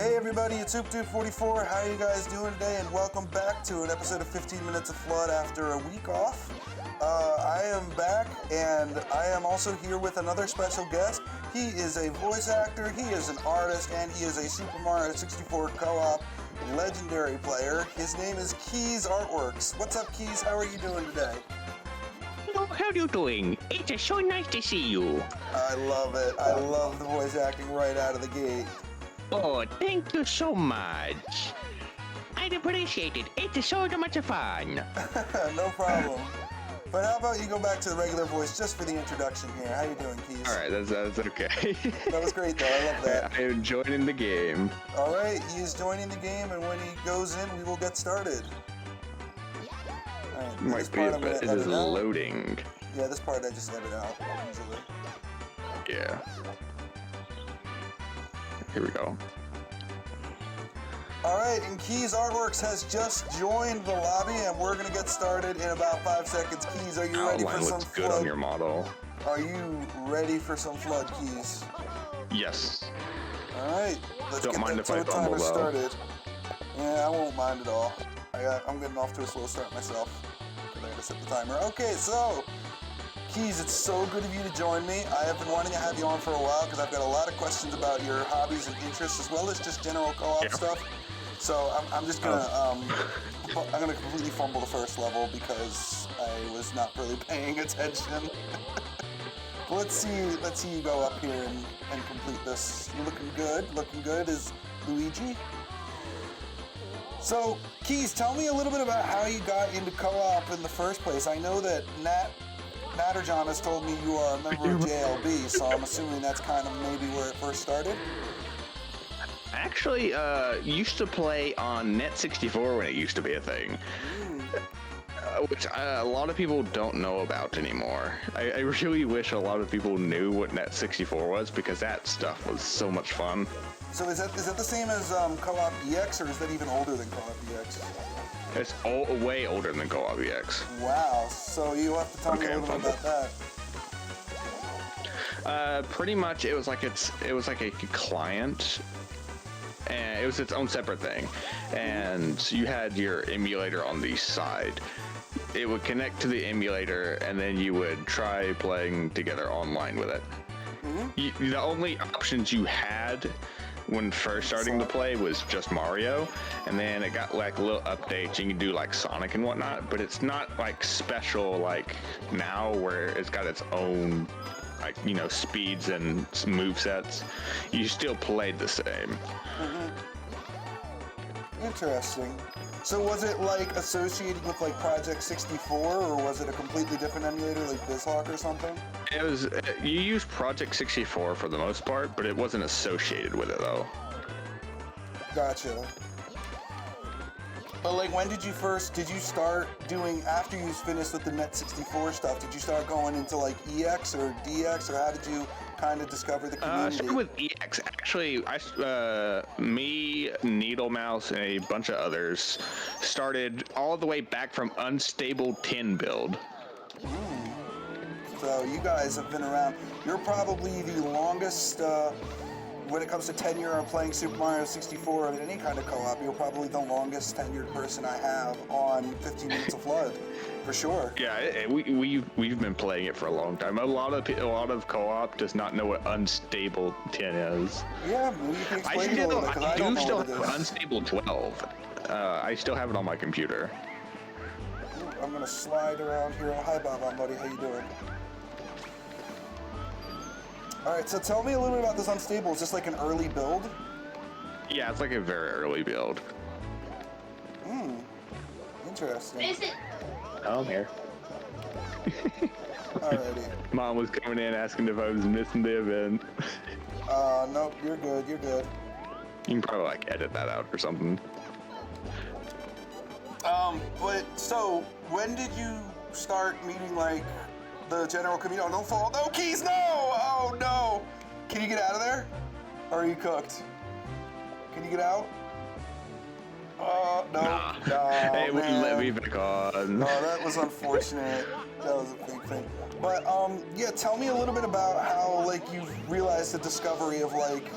Hey everybody, it's OopDude44. How are you guys doing today? And welcome back to an episode of 15 Minutes of Flood after a week off. I am back, and I am also here with another special guest. He is a voice actor, he is an artist, and he is a Super Mario 64 co-op legendary player. His name is Keys Artworks. What's up, Keys? How are you doing today? Hello, how are you doing? It is so nice to see you. I love it. I love the voice acting right out of the gate. Oh, thank you so much. I'd appreciate it. It is so much fun. No problem. But how about you go back to the regular voice just for the introduction here? How you doing, Keys? All right, that's okay. That was great, though. I love that. I am joining the game. All right, he is joining the game, and when he goes in, we will get started. All right, Might be, but it is loading. Yeah, this part I just edit out usually. Yeah. Here we go. All right, and Keys Artworks has just joined the lobby, and we're gonna get started in about 5 seconds. Keys, are you ready for Outline some looks good flood? on your model. Are you ready for some flood, Keys? Yes. All right, let's Don't get mind that if I tow fumble, timer though. started. Yeah, I won't mind at all. I'm getting off to a slow start myself. I gotta set the timer. Okay, so Keys, it's so good of you to join me. I have been wanting to have you on for a while because I've got a lot of questions about your hobbies and interests as well as just general co-op stuff. So I'm just gonna I'm gonna completely fumble the first level because I was not really paying attention. Let's see you go up here and complete this. You're looking good. Looking good is Luigi. So, Keys, tell me a little bit about how you got into co-op in the first place. I know that Natterjohn has told me you are a member of JLB, so I'm assuming that's kind of maybe where it first started. Actually, used to play on Net64 when it used to be a thing. Which a lot of people don't know about anymore. I really wish a lot of people knew what Net64 was because that stuff was so much fun. So is that the same as Co-op EX, or is that even older than Co-op EX? It's way older than Co-op EX. Wow, so you have to tell me a little bit about that. Pretty much, it was like a client, and it was its own separate thing. And you had your emulator on the side. It would connect to the emulator, and then you would try playing together online with it. The only options you had when first starting to play was just Mario, and then it got like little updates. You can do like Sonic and whatnot, but it's not like special like now where it's got its own like, you know, speeds and movesets. You still played the same. Interesting. So was it like associated with like Project 64, or was it a completely different emulator like BizHawk or something? It was you used Project 64 for the most part, but it wasn't associated with it though. Gotcha. But like, when did you start doing, after you finished with the Net64 stuff, did you start going into like EX or DX, or how did you kind of discover the community? I started with EX. Actually, me, Needle Mouse, and a bunch of others started all the way back from Unstable 10 build. So you guys have been around. You're probably the longest, when it comes to tenure of playing Super Mario 64 or any kind of co-op, you're probably the longest tenured person I have on 15 Minutes of Flood, for sure. Yeah, we've been playing it for a long time. A lot of co-op does not know what Unstable 10 is. Yeah, maybe you can explain it a little bit, because I don't know what it is. Unstable 12. I still have it on my computer. I'm gonna slide around here. Oh, hi, Bob, buddy. How you doing? All right, so tell me a little bit about this Unstable. Is this like an early build? Yeah, it's like a very early build. Interesting. Is it? Oh, I'm here. Alrighty. Mom was coming in asking if I was missing the event. Nope, you're good, you're good. You can probably like edit that out or something. But so, when did you start meeting like the general community? Oh, don't fall. No, Keys, no! Oh, no! Can you get out of there? Or are you cooked? Can you get out? No. Nah. No, Hey, we man. let me back on. Oh, that was unfortunate. That was a big thing. But, yeah, tell me a little bit about how, like, you realized the discovery of, like,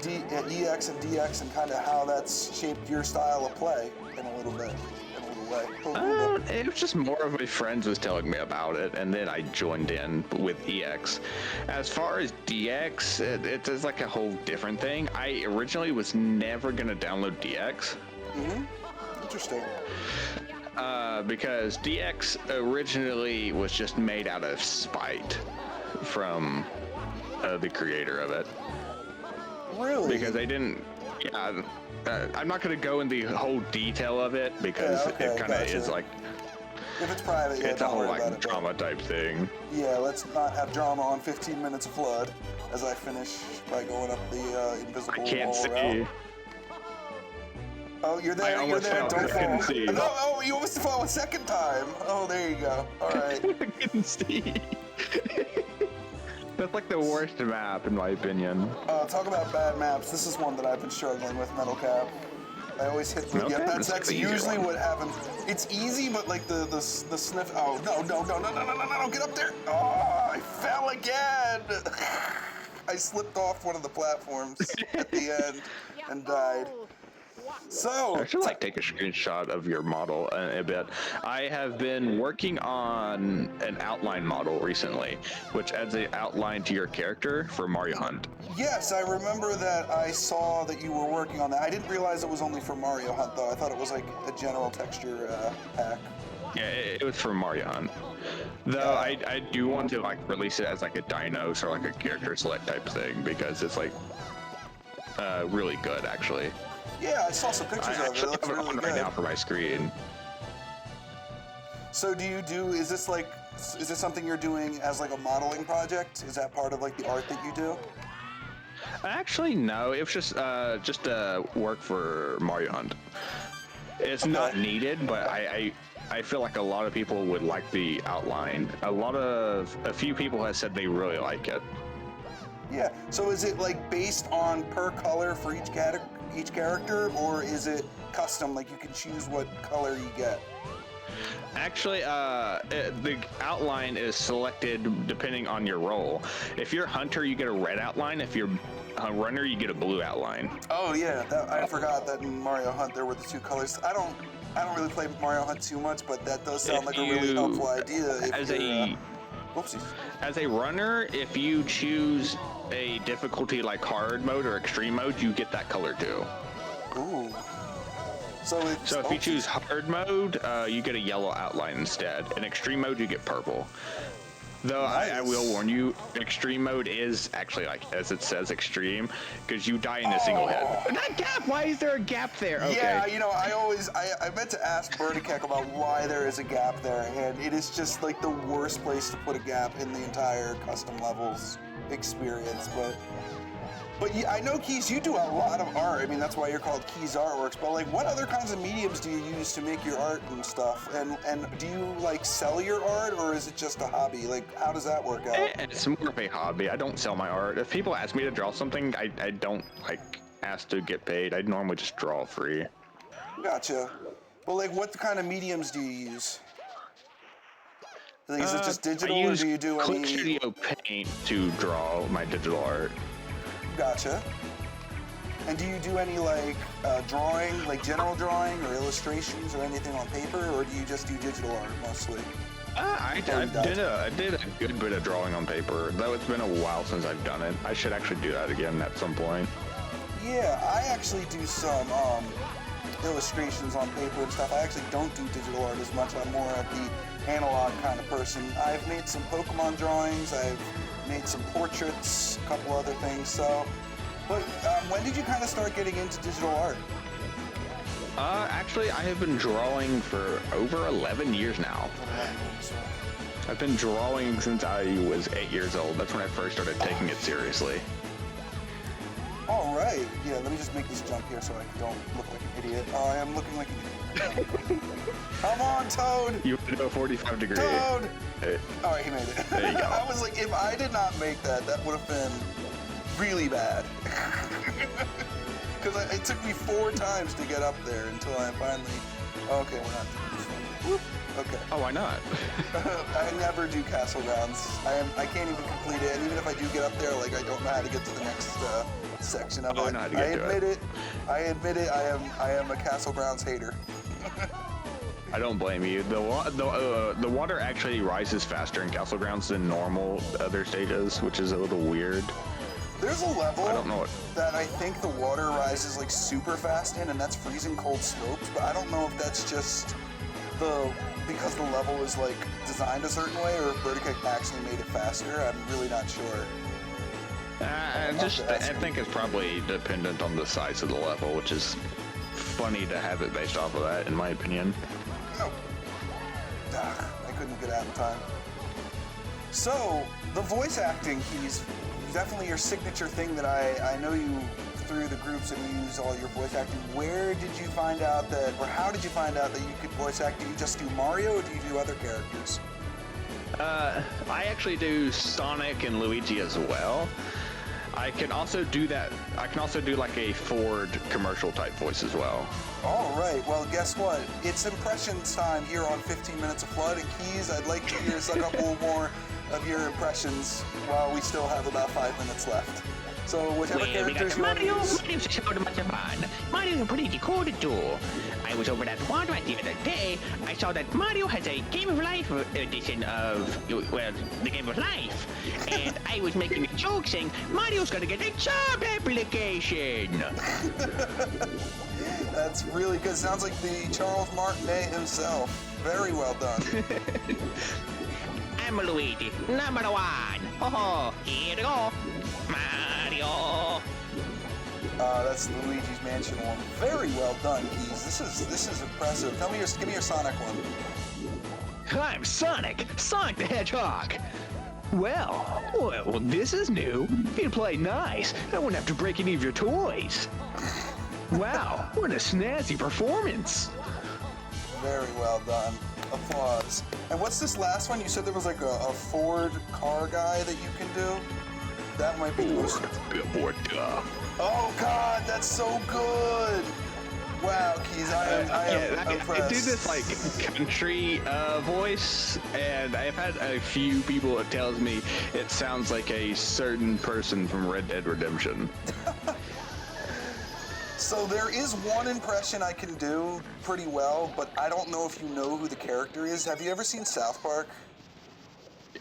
EX and DX and kind of how that's shaped your style of play in a little bit, in a little way. It was just more of my friends was telling me about it, and then I joined in with EX. As far as DX, it's like a whole different thing. I originally was never gonna download DX. Interesting. Because DX originally was just made out of spite from the creator of it. Really? Because they didn't. Yeah, I'm not going to go in the whole detail of it because okay, it kind of gotcha. is like. If it's private, yeah, It's a don't whole worry about like it. drama type thing. Yeah, let's not have drama on 15 Minutes of Flood as I finish by going up the invisible I can't wall see. route. Oh, you're there, I you're almost there, fell. don't I couldn't fall. see. No, oh, you almost fell a second time. Oh, there you go. All right. I couldn't see. That's like the worst map in my opinion. Talk about bad maps. This is one that I've been struggling with, Metal Cap. I always hit the, Metal yeah, Cap that's is the easier usually one. what happens. It's easy, but like the sniff, oh, no, get up there. Oh, I fell again. I slipped off one of the platforms at the end and died. So, I should like take a screenshot of your model a bit. I have been working on an outline model recently, which adds an outline to your character for Mario Hunt. yes, I remember that I saw that you were working on that. I didn't realize it was only for Mario Hunt, though. I thought it was like a general texture pack. Yeah, it was for Mario Hunt. Though I do want to like release it as like a Dinos or like a character select type thing because it's like really good actually. Yeah, I saw some pictures I of it. It actually looks have it really on good. right now for my screen. So is this something you're doing as like a modeling project? Is that part of like the art that you do? Actually, no. It was just work for Mario Hunt. It's not needed, but I feel like a lot of people would like the outline. A few people have said they really like it. Yeah. So is it like based on per color for each character, or is it custom? Like you can choose what color you get. Actually, the outline is selected depending on your role. If you're Hunter, you get a red outline. If you're a Runner, you get a blue outline. Oh yeah, I forgot that in Mario Hunt there were the two colors. I don't really play Mario Hunt too much, but that does sound like a really helpful idea. Whoopsies. As a runner, if you choose a difficulty like hard mode or extreme mode, you get that color too. Ooh. So if you choose hard mode, you get a yellow outline instead. In extreme mode, you get purple. Though I will warn you, extreme mode is actually like, as it says, extreme, because you die in a single hit. That gap! Why is there a gap there? Okay. Yeah, you know, I meant to ask Birdicek about why there is a gap there, and it is just like the worst place to put a gap in the entire custom levels experience, But yeah, I know, Keys, you do a lot of art. I mean, that's why you're called Keys Artworks. But like, what other kinds of mediums do you use to make your art and stuff? And do you like sell your art, or is it just a hobby? Like, how does that work out? It's more of a hobby. I don't sell my art. If people ask me to draw something, I don't like ask to get paid. I normally just draw free. Gotcha. Well, like, what kind of mediums do you use? Like, is it just digital, or do you do Click any? Studio Paint to draw my digital art. Gotcha. And do you do any like drawing, like general drawing or illustrations or anything on paper, or do you just do digital art mostly? I did a good bit of drawing on paper, though it's been a while since I've done it. I should actually do that again at some point. Yeah, I actually do some illustrations on paper and stuff. I actually don't do digital art as much. I'm more of the analog kind of person. I've made some Pokemon drawings. I've made some portraits, a couple other things. So, but when did you kind of start getting into digital art? Actually, I have been drawing for over 11 years now. I've been drawing since I was 8 years old. That's when I first started taking it seriously. All right. Yeah, let me just make this jump here so I don't look like an idiot. Oh, I am looking like an idiot. Come on, Toad! You went to a 45 degree. Toad! Hey. All right, he made it. There you go. I was like, if I did not make that, that would have been really bad. Because it took me 4 times to get up there until I finally... Okay, we're not doing this one. Whoop. Okay. Oh, why not? I never do castle rounds. I can't even complete it, and even if I do get up there, like I don't know how to get to the next section of Oh, it. I know how to I get to admit it. I admit it. I am a Castle Grounds hater. I don't blame you. The water actually rises faster in Castle Grounds than normal other stages, which is a little weird. There's a level I don't know what. that I think the water rises like super fast in, and that's freezing cold slopes. But I don't know if that's just because the level is like designed a certain way, or if Vertica actually made it faster. I'm really not sure. I think it's probably dependent on the size of the level, which is funny to have it based off of that, in my opinion. No. I couldn't get out in time. So, the voice acting keys, definitely your signature thing that I know you through the groups and you use all your voice acting. Where did you find out that, or how did you find out that you could voice act? Do you just do Mario, or do you do other characters? I actually do Sonic and Luigi as well. I can also do that. I can also do like a Ford commercial type voice as well. All right. Well, guess what? It's impressions time here on 15 Minutes of Flood. And Keys, I'd like to hear a couple more of your impressions while we still have about 5 minutes left. So whichever Well, we got characters you want to Mario. use. Mario's so much fun. Mario's a pretty cool to do. I was over at Walmart the other day. I saw that Mario has a Game of Life edition of, well, the Game of Life. And I was making a joke saying, Mario's gonna get a job application. That's really good. Sounds like the Charles Martinet himself. Very well done. I'm Luigi, number one. Oh, here we go. Mario. That's Luigi's Mansion 1. Very well done, Keys. This is impressive. Give me your Sonic one. I'm Sonic the Hedgehog. Well, this is new. If you play nice, I won't have to break any of your toys. Wow, what a snazzy performance. Very well done. Applause. And what's this last one? You said there was like a Ford car guy that you can do? That might be the most... Oh God, that's so good! Wow, Keys, I am impressed. I do this like country voice, and I've had a few people that tells me it sounds like a certain person from Red Dead Redemption. So there is one impression I can do pretty well, but I don't know if you know who the character is. Have you ever seen South Park?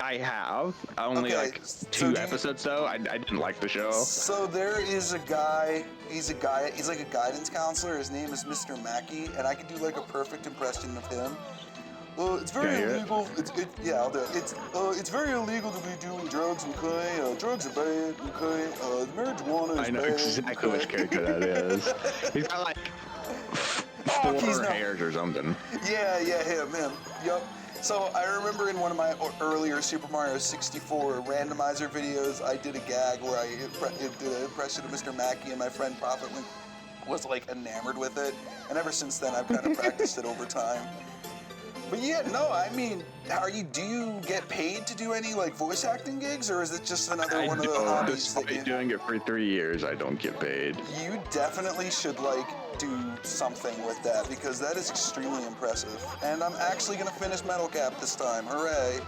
I have only Okay, like so two do you- episodes though. I didn't like the show. So there is a guy, he's like a guidance counselor. His name is Mr. Mackey, and I can do like a perfect impression of him. It's very Can I hear it? illegal. Yeah, I'll do it. It's very illegal to be doing drugs, okay? Drugs are bad, okay? The marijuana is I know bad, exactly okay? which character that is. He's got like Oh, he's four not- hairs or something. Yeah, him. Yup. So I remember in one of my earlier Super Mario 64 randomizer videos, I did a gag where I did an impression of Mr. Mackey, and my friend Prophet was like enamored with it. And ever since then, I've kind of practiced it over time. But yeah, no, I mean, do you get paid to do any like voice acting gigs, or is it just another one of the hobbies that Despite you? doing it for 3 years, I don't get paid. You definitely should like do something with that, because that is extremely impressive. And I'm actually gonna finish Metal Cap this time. Hooray!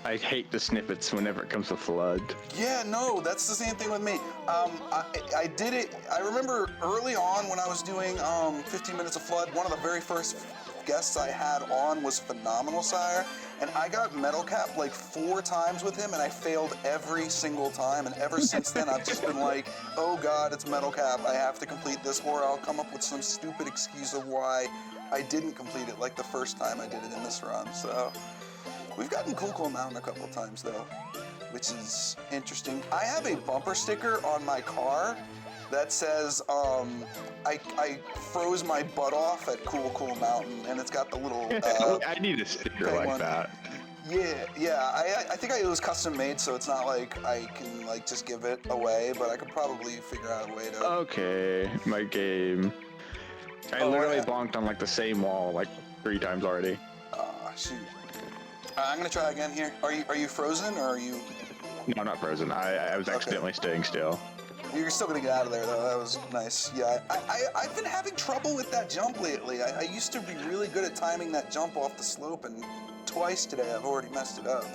I hate the snippets whenever it comes to Flood. Yeah, no, that's the same thing with me. I did it. I remember early on when I was doing 15 Minutes of Flood, one of the very first guests I had on was Phenomenal Sire, and I got Metal Cap like 4 times with him, and I failed every single time. And ever since then, I've just been like, oh God, it's Metal Cap. I have to complete this, or I'll come up with some stupid excuse of why I didn't complete it like the first time I did it in this run. So we've gotten Cool Mountain a couple of times though, which is interesting. I have a bumper sticker on my car that says, I froze my butt off at Cool Mountain, and it's got the little, I need a sticker okay, like one. that. yeah, I think it was custom made, so it's not like I can like just give it away, but I could probably figure out a way to. Okay, my game. I literally yeah. bonked on like the same wall like 3 times already. Shoot. I'm gonna try again here. Are you frozen, or are you? No, not frozen. I was accidentally staying still. You're still gonna get out of there though. That was nice. Yeah, I've been having trouble with that jump lately. I used to be really good at timing that jump off the slope, and twice today I've already messed it up.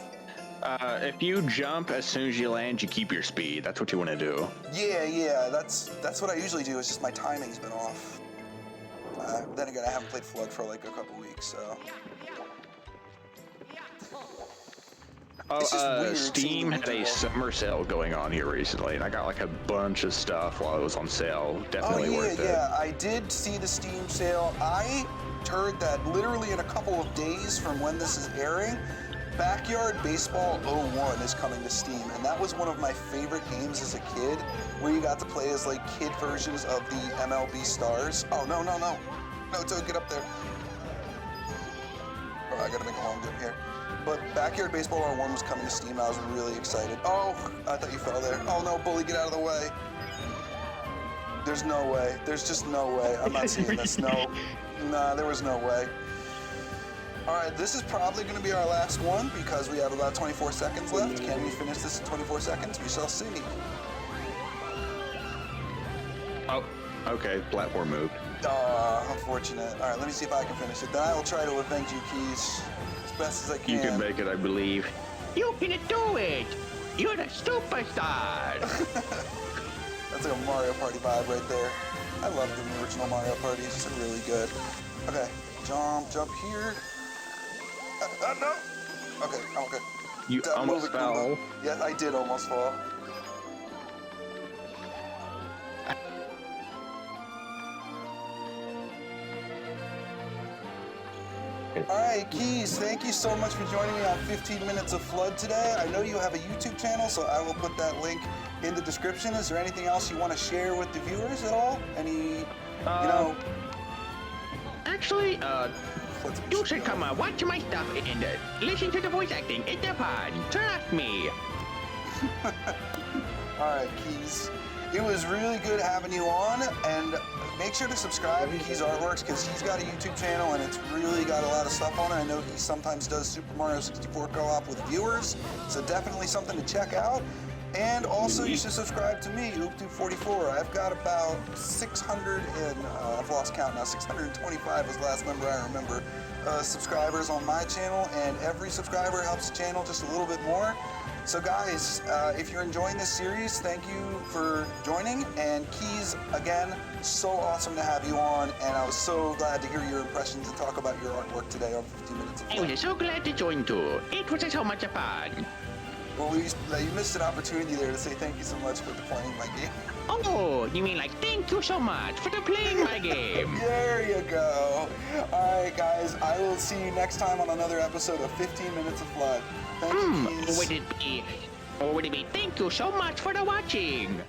If you jump as soon as you land, you keep your speed. That's what you want to do. Yeah, that's what I usually do. It's just my timing's been off. Then again, I haven't played Flood for like a couple weeks, so. It's just weird seeing Steam the had a winter summer sale going on here recently, and I got like a bunch of stuff while it was on sale. Definitely worth it. Yeah, I did see the Steam sale. I heard that literally in a couple of days from when this is airing, Backyard Baseball 01 is coming to Steam, and that was one of my favorite games as a kid, where you got to play as like kid versions of the MLB stars. Oh, no, Toad, get up there. Oh, I gotta make a long jump here. But Backyard Baseball 01 was coming to Steam. I was really excited. Oh, I thought you fell there. Oh no, Bully, get out of the way. There's no way. There's just no way. I'm not seeing this. No. Nah, there was no way. All right, this is probably going to be our last one because we have about 24 seconds left. Can we finish this in 24 seconds? We shall see. Oh, okay. Platform moved. Unfortunate. All right, let me see if I can finish it. Then I will try to avenge you, Keys, as best as I can. You can make it, I believe. You can do it! You're the superstar! That's like a Mario Party vibe right there. I love the original Mario Parties. They're really good. Okay, jump here. No. Okay, I'm okay. You almost fell. Yeah, I did almost fall. Alright, Keys, thank you so much for joining me on 15 Minutes of Flood today. I know you have a YouTube channel, so I will put that link in the description. Is there anything else you want to share with the viewers at all? Any, Actually, you should come watch my stuff and listen to the voice acting. It's fun. Trust me. Alright, Keys. It was really good having you on, and make sure to subscribe to Keys Artworks because he's got a YouTube channel and it's really got a lot of stuff on it. I know he sometimes does Super Mario 64 co-op with viewers, so definitely something to check out. And also, you should subscribe to me, Oop244. I've got about 600 and I've lost count now. 625 was the last number I remember. Subscribers on my channel, and every subscriber helps the channel just a little bit more. So guys, if you're enjoying this series, thank you for joining. And Keys, again, so awesome to have you on, and I was so glad to hear your impressions and talk about your artwork today on 15 Minutes of I Flood. was so glad to join too. It was so much fun. Well, you missed an opportunity there to say thank you so much for playing my game. Oh, you mean like thank you so much for playing my game. There you go. All right, guys, I will see you next time on another episode of 15 Minutes of Flood. Thank you, Keys. Would it be thank you so much for watching?